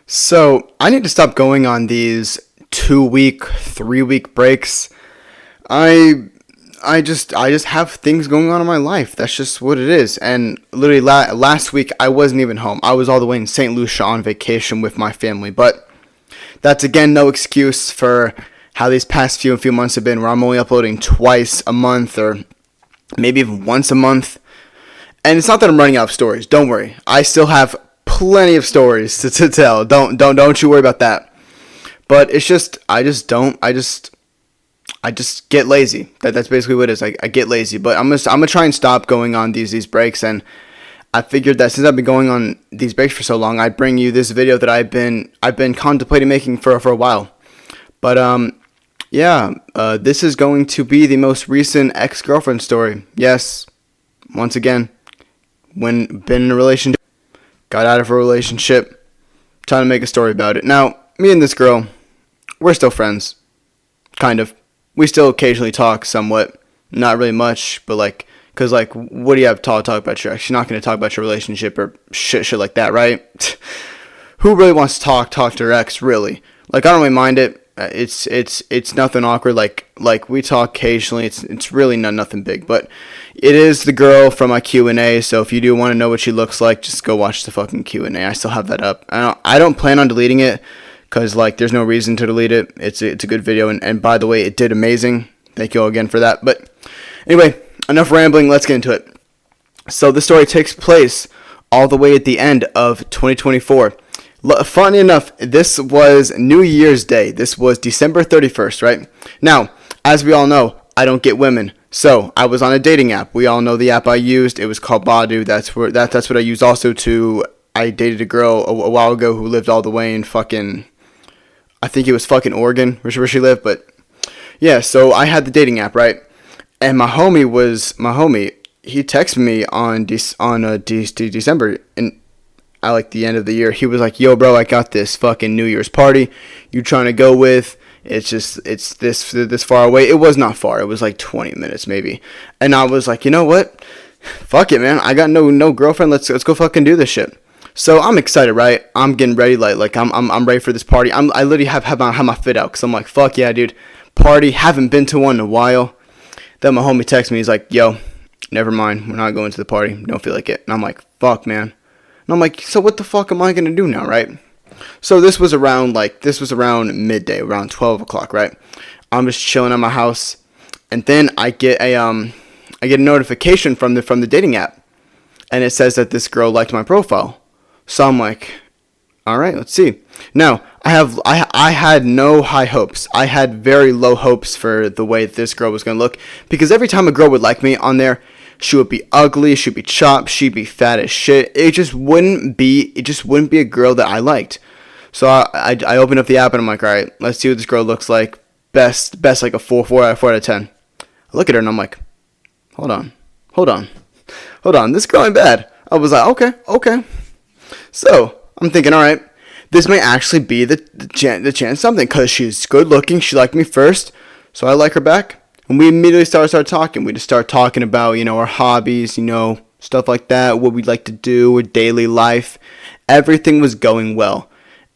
So I need to stop going on these 2 week, 3 week breaks. I I just have things going on in my life. That's just what it is. And literally last week I wasn't even home. I was all the way in St. Lucia on vacation with my family. But that's again no excuse for how these past few months have been, where I'm only uploading twice a month or maybe even once a month. And it's not that I'm running out of stories. Don't worry. I still have plenty of stories to tell. Don't you worry about that. But it's just I just get lazy. That's basically what it is. I get lazy. But I'm gonna try and stop going on these breaks. And I figured that since I've been going on these breaks for so long, I'd bring you this video that I've been contemplating making for a while. But this is going to be the most recent ex-girlfriend story. Yes, once again, when been in a relationship, got out of a relationship, trying to make a story about it. Now, me and this girl, we're still friends, kind of. We still occasionally talk somewhat, not really much, but cause what do you have to talk about your ex? You're not gonna talk about your relationship or shit like that, right? Who really wants to talk to their ex, really? I don't really mind it. It's nothing awkward. Like we talk occasionally. It's really nothing big, but it is the girl from my Q&A. So if you do want to know what she looks like, just go watch the fucking Q&A. I still have that up. I don't plan on deleting it because there's no reason to delete it. It's a good video, and by the way, it did amazing. Thank you all again for that. But anyway, enough rambling. Let's get into it. So the story takes place all the way at the end of 2024. Funny enough, this was New Year's Day. This was December 31st, right? Now, as we all know, I don't get women. So, I was on a dating app. We all know the app I used. It was called Badu. That's what I used also I dated a girl a while ago who lived all the way in I think it was fucking Oregon, where she lived. But, yeah, so I had the dating app, right? And my homie, he texted me on December, and at the end of the year, he was like, yo, bro, I got this fucking New Year's party you trying to go with. It's this far away. It was not far. It was 20 minutes maybe. And I was like, you know what? Fuck it, man. I got no girlfriend. Let's go fucking do this shit. So I'm excited, right? I'm getting ready. I'm ready for this party. I literally have my fit out because I'm like, fuck yeah, dude. Party. Haven't been to one in a while. Then my homie texts me. He's like, yo, never mind. We're not going to the party. Don't feel like it. And I'm like, fuck, man. And I'm like, so what the fuck am I going to do now, right? So this was around midday, around 12 o'clock, right? I'm just chilling at my house. And then I get a notification from the dating app. And it says that this girl liked my profile. So I'm like, all right, let's see. Now, I had no high hopes. I had very low hopes for the way this girl was going to look. Because every time a girl would like me on there, she would be ugly, she'd be chopped, she'd be fat as shit. It just wouldn't be a girl that I liked. So I opened up the app and I'm like, all right, let's see what this girl looks like. Best like a 4 out of 10. I look at her and I'm like, hold on, this girl ain't bad. I was like, okay. So I'm thinking, all right, this may actually be the chance something, because she's good looking. She liked me first, so I like her back. And we immediately start talking. We just start talking about, our hobbies, stuff like that, what we'd like to do, our daily life. Everything was going well.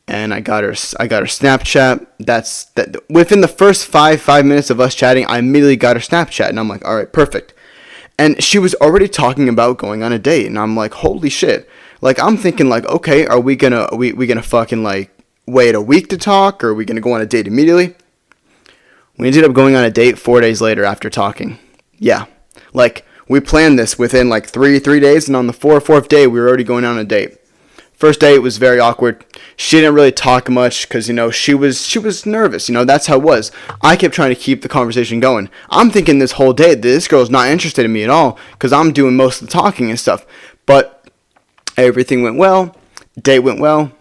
And I got her Snapchat. That's within the first five minutes of us chatting, I immediately got her Snapchat. And I'm like, all right, perfect. And she was already talking about going on a date. And I'm like, holy shit. I'm thinking okay, are we gonna fucking wait a week to talk, or are we gonna go on a date immediately? We ended up going on a date 4 days later after talking. Yeah. We planned this within 3 days, and on the fourth day, we were already going on a date. First date was very awkward. She didn't really talk much because, she was nervous. That's how it was. I kept trying to keep the conversation going. I'm thinking this whole day, this girl's not interested in me at all because I'm doing most of the talking and stuff. But everything went well. Date went well.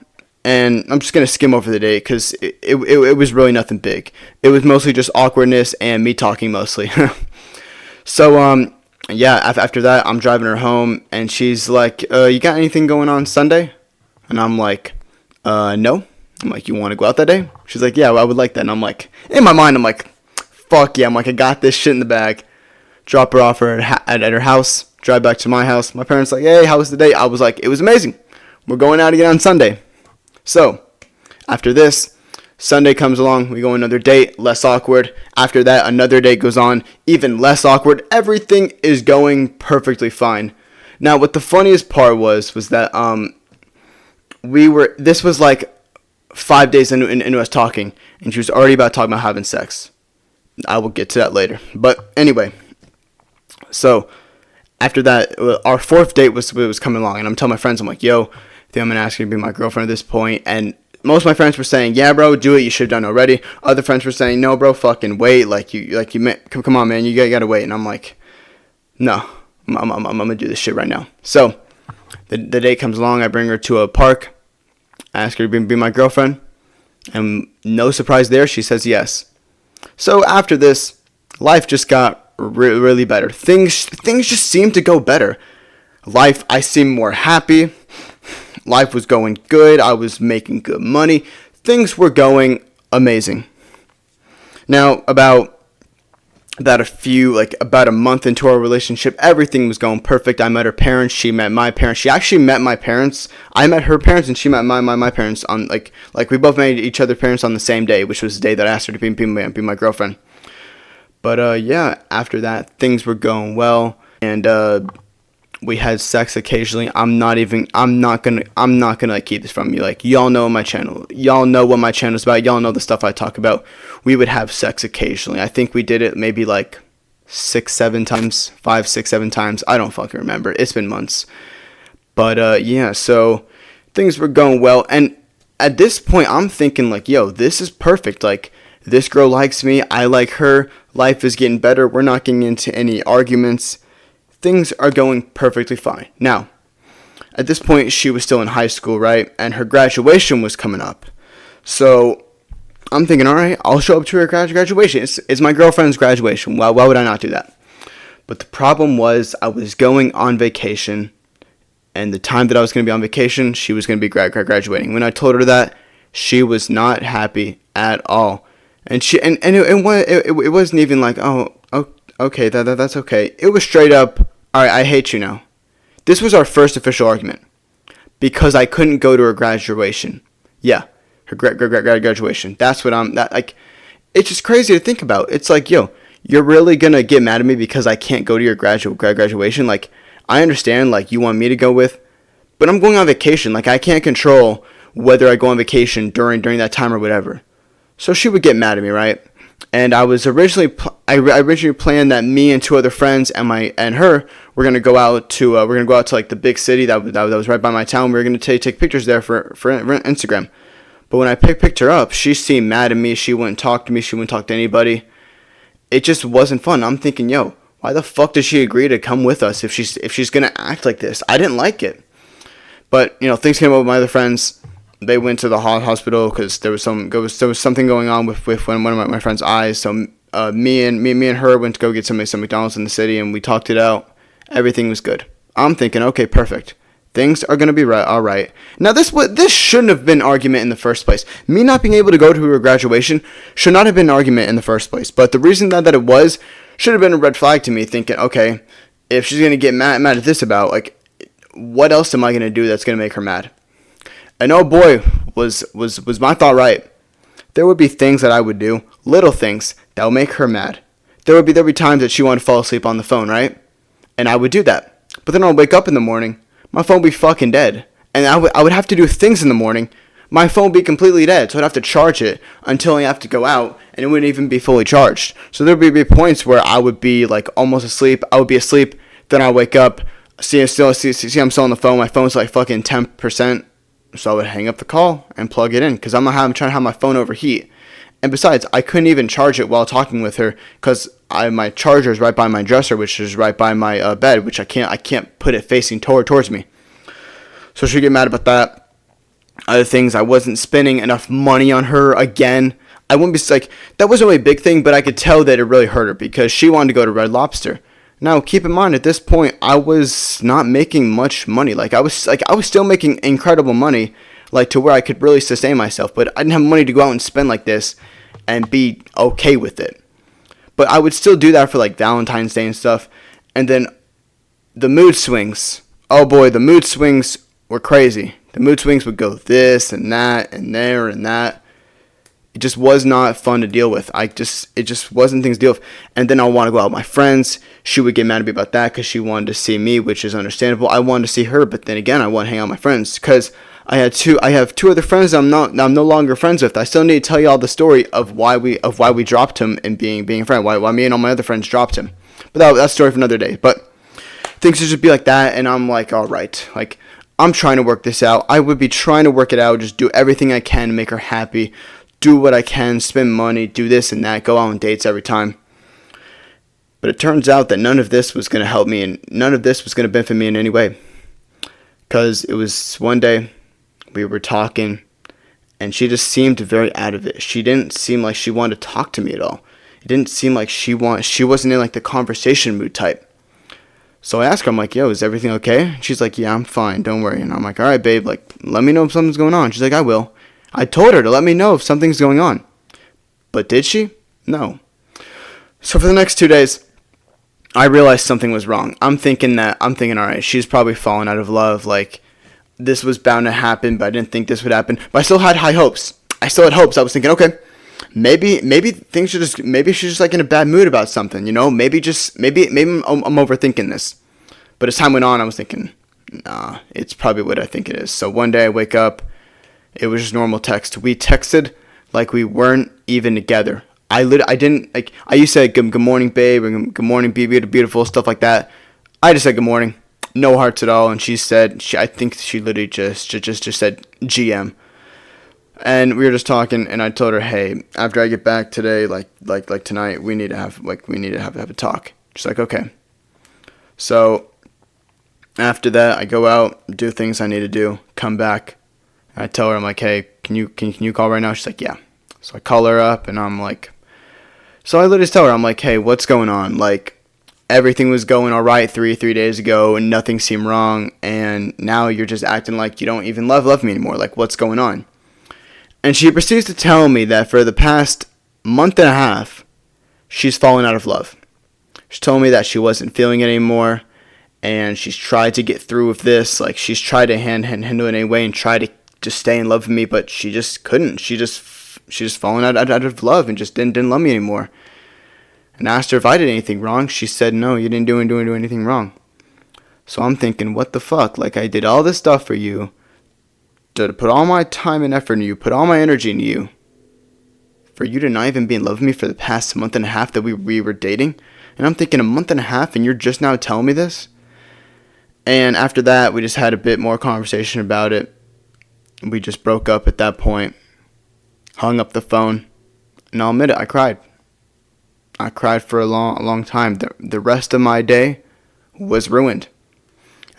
And I'm just going to skim over the date because it was really nothing big. It was mostly just awkwardness and me talking mostly. So, after that, I'm driving her home, and she's like, you got anything going on Sunday? And I'm like, no. I'm like, you want to go out that day? She's like, yeah, well, I would like that. And I'm like, in my mind, I'm like, fuck yeah. I'm like, I got this shit in the bag. Drop her off at her house, drive back to my house. My parents like, hey, how was the day? I was like, it was amazing. We're going out again on Sunday. So, After this, Sunday comes along, we go on another date, less awkward. After that, another date goes on, even less awkward. Everything is going perfectly fine. Now, what the funniest part was that this was like 5 days into us talking, and she was already about talking about having sex. I will get to that later. But anyway, so after that, our fourth date was coming along, and I'm telling my friends, I'm like, yo, I think I'm going to ask you to be my girlfriend at this point. And most of my friends were saying, yeah, bro, do it. You should have done it already. Other friends were saying, no, bro, fucking wait. Come on, man. You gotta wait. And I'm like, no, I'm going to do this shit right now. So the date comes along. I bring her to a park. I ask her to be my girlfriend. And no surprise there. She says yes. So after this, life just got really better. Things just seemed to go better. I seemed more happy. Life was going good. I was making good money. Things were going amazing. Now, about a month into our relationship, everything was going perfect. I met her parents. She met my parents. She actually met my parents. I met her parents, and she met my parents on like we both met each other's parents on the same day, which was the day that I asked her to be my girlfriend. But yeah, after that, things were going well, and we had sex occasionally. I'm not gonna like keep this from you. Like, y'all know my channel. Y'all know what my channel is about. Y'all know the stuff I talk about. We would have sex occasionally. I think we did it maybe like 5, 6, 7 times. I don't fucking remember. It's been months. But yeah, so things were going well. And at this point, I'm thinking like, yo, this is perfect. Like, this girl likes me. I like her. Life is getting better. We're not getting into any arguments. Things are going perfectly fine. Now, at this point, she was still in high school, right? And her graduation was coming up. So I'm thinking, all right, I'll show up to her graduation. It's my girlfriend's graduation. Well, why would I not do that? But the problem was I was going on vacation, and the time that I was going to be on vacation, she was going to be graduating. When I told her that, she was not happy at all. And it wasn't even like, oh, okay, that's okay. It was straight up, all right, I hate you now. This was our first official argument because I couldn't go to her graduation. Yeah, her graduation. That's what it's just crazy to think about. It's like, yo, you're really gonna get mad at me because I can't go to your graduation? Like, I understand, like, you want me to go with, but I'm going on vacation. Like, I can't control whether I go on vacation during that time or whatever. So she would get mad at me, right? And I was originally planned that me and 2 other friends and her were gonna go out to like the big city that was right by my town. We were gonna take pictures there for Instagram. But when I picked her up, she seemed mad at me. She wouldn't talk to me. She wouldn't talk to anybody. It just wasn't fun. I'm thinking, yo, why the fuck did she agree to come with us if she's gonna act like this? I didn't like it. But things came up with my other friends. They went to the hospital because there was something going on with one of my friend's eyes. So me and her went to go get some McDonald's in the city, and we talked it out. Everything was good. I'm thinking, okay, perfect. Things are gonna be all right. Now this shouldn't have been an argument in the first place. Me not being able to go to her graduation should not have been an argument in the first place. But the reason that it was should have been a red flag to me. Thinking, okay, if she's gonna get mad at this about, like, what else am I gonna do that's gonna make her mad? And oh boy, was my thought right. There would be things that I would do, little things, that would make her mad. There would be times that she wanted to fall asleep on the phone, right? And I would do that. But then I'd wake up in the morning, my phone would be fucking dead. And I would have to do things in the morning. My phone would be completely dead, so I'd have to charge it until I have to go out, and it wouldn't even be fully charged. So there would be points where I would be like almost asleep. I would be asleep, then I'd wake up, see I'm still on the phone. My phone's like fucking 10%. So I would hang up the call and plug it in because I'm trying to have my phone overheat. And besides, I couldn't even charge it while talking with her because my charger is right by my dresser, which is right by my bed, which I can't put it facing towards me. So she'd get mad about that. Other things, I wasn't spending enough money on her again. I wouldn't be like, that wasn't really a big thing, but I could tell that it really hurt her because she wanted to go to Red Lobster. Now, keep in mind, at this point, I was not making much money. I was still making incredible money, like, to where I could really sustain myself. But I didn't have money to go out and spend like this and be okay with it. But I would still do that for, like, Valentine's Day and stuff. And then the mood swings. Oh, boy, the mood swings were crazy. The mood swings would go this and that and there and that. It just was not fun to deal with. It just wasn't things to deal with. And then I want to go out with my friends. She would get mad at me about that because she wanted to see me, which is understandable. I wanted to see her, but then again, I want to hang out with my friends because I have two other friends I'm no longer friends with. I still need to tell you all the story of why we dropped him and being a friend. Why me and all my other friends dropped him. But that's a story for another day. But things should just be like that, and I'm like, all right, like I'm trying to work this out. I would be trying to work it out, just do everything I can to make her happy, do what I can, spend money, do this and that, go out on dates every time. But it turns out that none of this was going to help me, and none of this was going to benefit me in any way. Because it was one day, we were talking, and she just seemed very out of it. She didn't seem like she wanted to talk to me at all. It didn't seem like she wasn't in like the conversation mood type. So I asked her, I'm like, yo, is everything okay? She's like, yeah, I'm fine, don't worry. And I'm like, all right, babe, like, let me know if something's going on. She's like, I will. I told her to let me know if something's going on. But did she? No. So for the next 2 days, I realized something was wrong. I'm thinking, all right, she's probably fallen out of love. Like, this was bound to happen, but I didn't think this would happen. But I still had high hopes. I was thinking, okay, maybe she's just like in a bad mood about something, you know? Maybe I'm overthinking this. But as time went on, I was thinking, nah, it's probably what I think it is. So one day I wake up, it was just normal text. We texted like we weren't even together. I didn't, like, I used to say good morning, babe, or good morning, baby, beautiful, stuff like that. I just said good morning. No hearts at all. And she said, I think she literally just said GM. And we were just talking, and I told her, hey, after I get back today, like tonight, we need to have a talk. She's like, okay. So after that, I go out, do things I need to do, come back. I tell her, I'm like, hey, can you call right now? She's like, yeah. So I call her up, and I'm like, so I literally tell her, I'm like, hey, what's going on? Like, everything was going all right three days ago, and nothing seemed wrong, and now you're just acting like you don't even love me anymore. Like, what's going on? And she proceeds to tell me that for the past month and a half, she's fallen out of love. She told me that she wasn't feeling it anymore, and she's tried to get through with this. Like, she's tried to handle it anyway and try to just stay in love with me, but she just couldn't. She just fallen out of love and just didn't love me anymore. And I asked her if I did anything wrong. She said, no, you didn't do anything wrong. So I'm thinking, what the fuck? Like, I did all this stuff for you, to put all my time and effort into you, put all my energy into you, for you to not even be in love with me for the past month and a half that we were dating. And I'm thinking, a month and a half, and you're just now telling me this? And after that, we just had a bit more conversation about it. We just broke up at that point, hung up the phone, and I'll admit it, I cried. I cried for a long time. The rest of my day was ruined.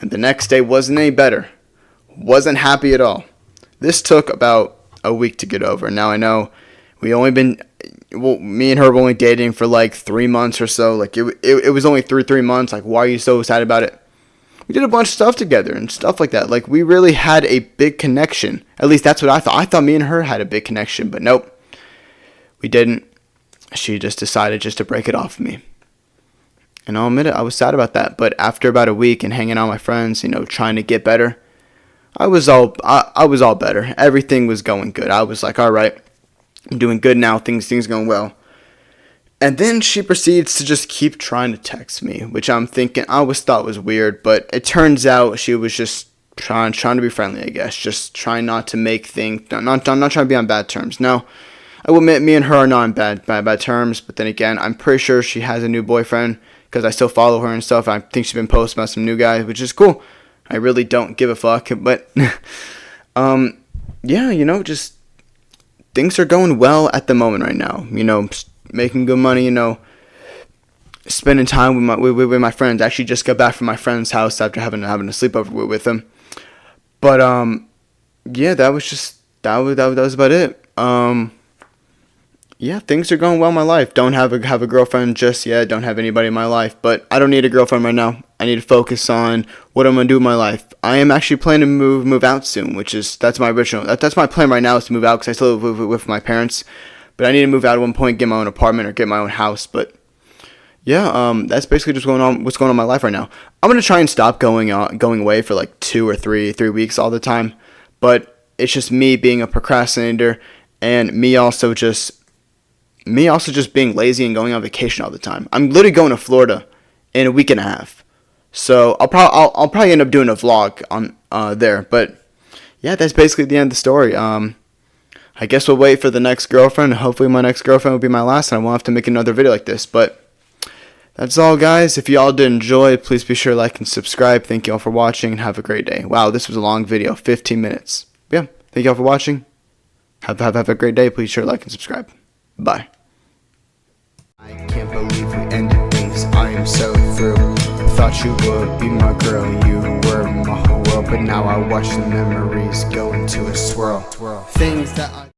And the next day wasn't any better. Wasn't happy at all. This took about a week to get over. Now I know me and her were only dating for like 3 months or so. Like it was only 3 months. Like, why are you so sad about it? We did a bunch of stuff together and stuff like that. Like, we really had a big connection. At least that's what I thought. I thought me and her had a big connection, but nope. We didn't. She just decided just to break it off of me. And I'll admit it, I was sad about that. But after about a week and hanging out with my friends, trying to get better, I was all better. Everything was going good. I was like, all right, I'm doing good now. Things going well. And then she proceeds to just keep trying to text me, which I'm thinking I always thought was weird, but it turns out she was just trying to be friendly, I guess, just trying not to make things, not trying to be on bad terms. Now, I will admit, me and her are not on bad terms, but then again, I'm pretty sure she has a new boyfriend because I still follow her and stuff. I think she's been posting about some new guy, which is cool. I really don't give a fuck, but yeah, just things are going well at the moment right now. Making good money, spending time with my friends. I actually just got back from my friend's house after having a sleepover with them. But yeah, that was about it. Yeah, things are going well in my life. Don't have a girlfriend just yet. Don't have anybody in my life, but I don't need a girlfriend right now. I need to focus on what I'm gonna do in my life. I am actually planning to move out soon, that's my plan right now, is to move out because I still live with my parents. But I need to move out at one point, get my own apartment or get my own house. But yeah, that's basically just what's going on in my life right now. I'm gonna try and stop going away for like 2 or 3 weeks all the time. but it's just me being a procrastinator, and me also just being lazy and going on vacation all the time. I'm literally going to Florida in a week and a half, so I'll probably end up doing a vlog on there. But yeah, that's basically the end of the story. I guess we'll wait for the next girlfriend. Hopefully my next girlfriend will be my last, and I won't have to make another video like this. But that's all, guys. If you all did enjoy, please be sure to like and subscribe. Thank you all for watching, and have a great day. Wow, this was a long video, 15 minutes. Yeah, thank you all for watching. Have a great day. Please sure to like and subscribe. Bye. I can't believe we ended things. I am so through. Thought you would be my girl, you were my whole world, but now I watch the memories go into a swirl. Things that I